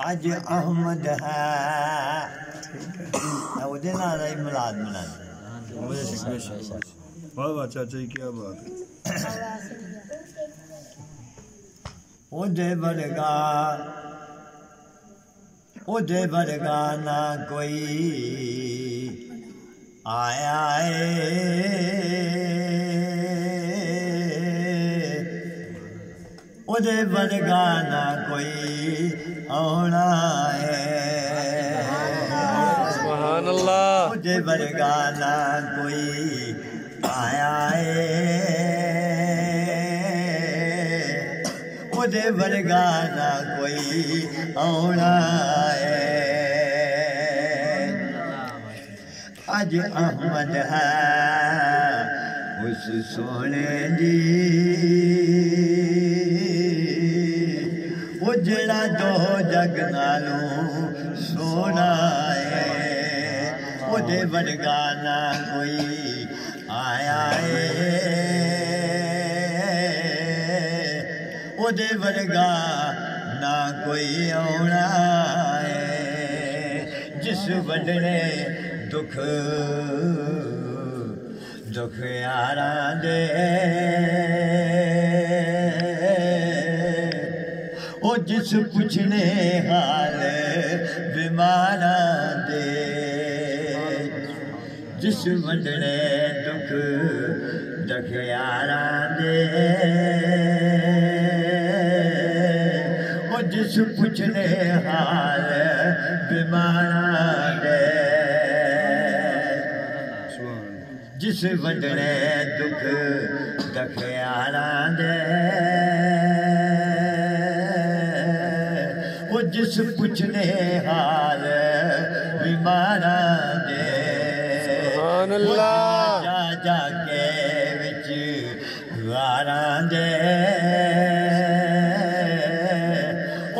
अज अहमद है ਉਹਦੇ ਨਾਲ ਹੀ ਮਿਲਾਦ ਮਨਾਉਂਦੇ वाह वाह चाचा जी क्या बात है ਉਹਦੇ ਵਰਗਾ ਨਾ ਕੋਈ ਆਇਆ ਏ ਉਹਦੇ ਵਰਗਾ ਨਾ ਕੋਈ ਆਉਣਾ ਏ सुभान अल्लाह ਉਹਦੇ ਵਰਗਾ ਨਾ ਕੋਈ ਆਇਆ ਏ ਉਹਦੇ ਵਰਗਾ ਨਾ ਕੋਈ ਆਉਣਾ ਏ ਅੱਜ ਅਹਿਮਦ ਹੈ ਉਸ ਸੋਹਣੇ ਦੀ ਉਹ ਜਿਹੜਾ ਦੋ ਜਗ ਨਾਲੋਂ ਸੋਹਣਾ ਏ ਉਹਦੇ ਵਰਗਾ ਨਾ ਕੋਈ ਆਇਆ ਏ ਉਹਦੇ ਵਰਗਾ ਨਾ ਕੋਈ ਆਉਣਾ ਏ ਜਿਸ ਵੰਡਣੇ ਦੁੱਖ ਯਾਰਾਂ ਦੇ ਉਹ ਜਿਸ ਪੁੱਛਣੇ ਹਾਲ ਬਿਮਾਰਾਂ ਦੇ जिस वंडने दुख यारां दे ओ जिस पुछने हाल बीमारां दे जिस वंडने दुख यारां दे ओ जिस पुछने हाल बीमारां दे जा जाके विच वारां दे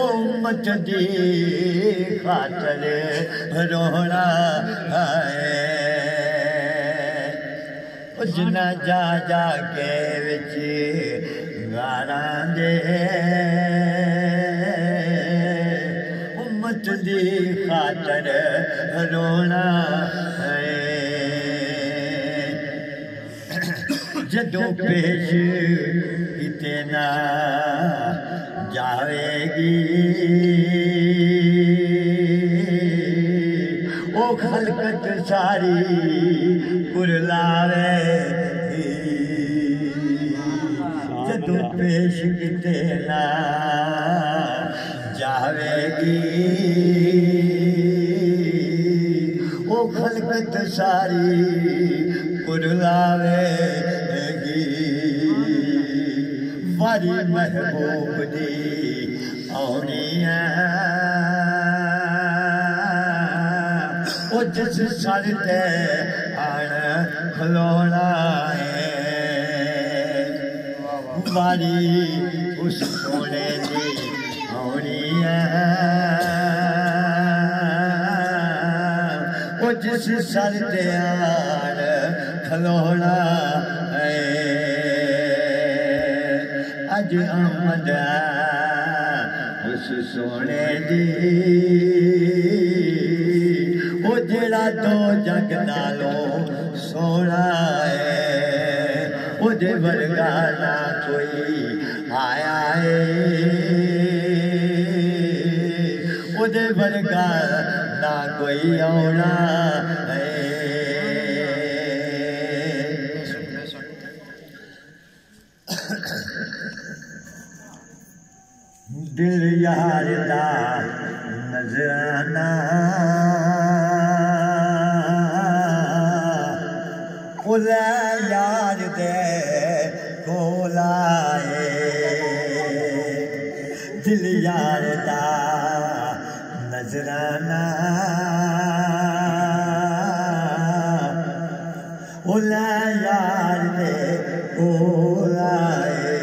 उम्मत दी खातर रोना है जिन्ना जा जाके विच वारां दे उम्मत दी खातर रोना है जदों पेश किते ना जावेगी ओ खलकत सारी कुरलावेगी जदों पेश किते ना जावेगी ओ खलकत सारी कुरलावेगी वारी महबूब दी आउनी है ओ जिस सर ते आण खलोना है वारी उस सोने दी आउनी है ओ जिस सर ते आण खलोना है अज अहमद उस सोने दी वो जेड़ा दो जग नालों सोना है उहदे वर्गा ना कोई आया है उहदे वर्गा ना कोई आना है दिल यार दा नजराना उले यार दे कोलाए दिल यार दा नजराना उले यार दे कोलाए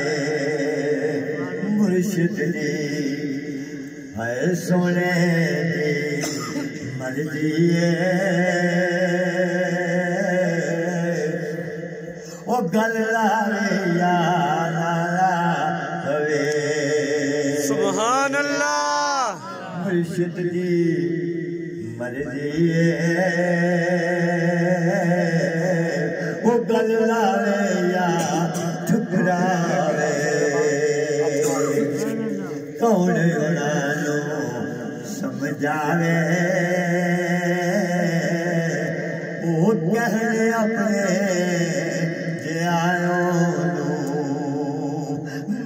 मुर्शिद दी है सोने दी मर्जी ओ गल लावे या ना लावे सुभान अल्लाह मुर्शिद जी मर्जी वो गल लावे या ठुकरावे कौन उन्हां समझावे वो कहने अपने जियाओ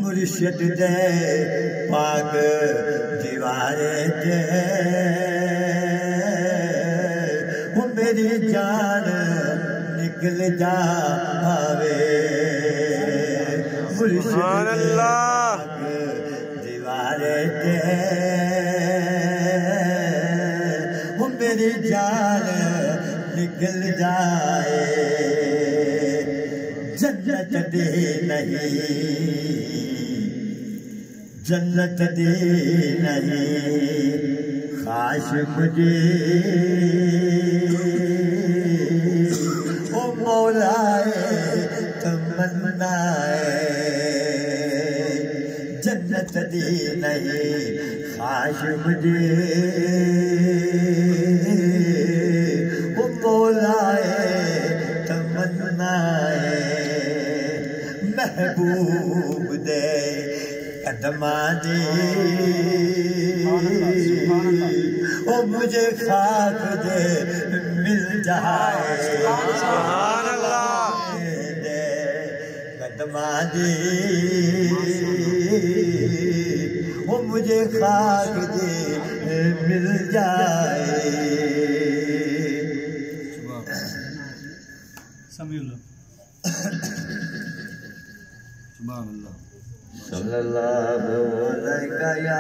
मुर्शिद दे पाक दीवारे ते वो मेरी जान निकल जावे मुर्शिद दे पाक दीवारे ते वो मेरी जान निकल जाए जन्नत दे नहीं जन्नत दे नहीं खाश मुझे ओ मौलाए तमन्नाए जन्नत दे नहीं खाश मुझे ओ मौलाए तमन्नाए महबूब दे कदमा दी ओ मुझे खाक दे मिल जाए दे कदमा दी ओ मुझे खाक दे मिल जाए सुभान अल्लाह सल्लल्लाहु अलैहि या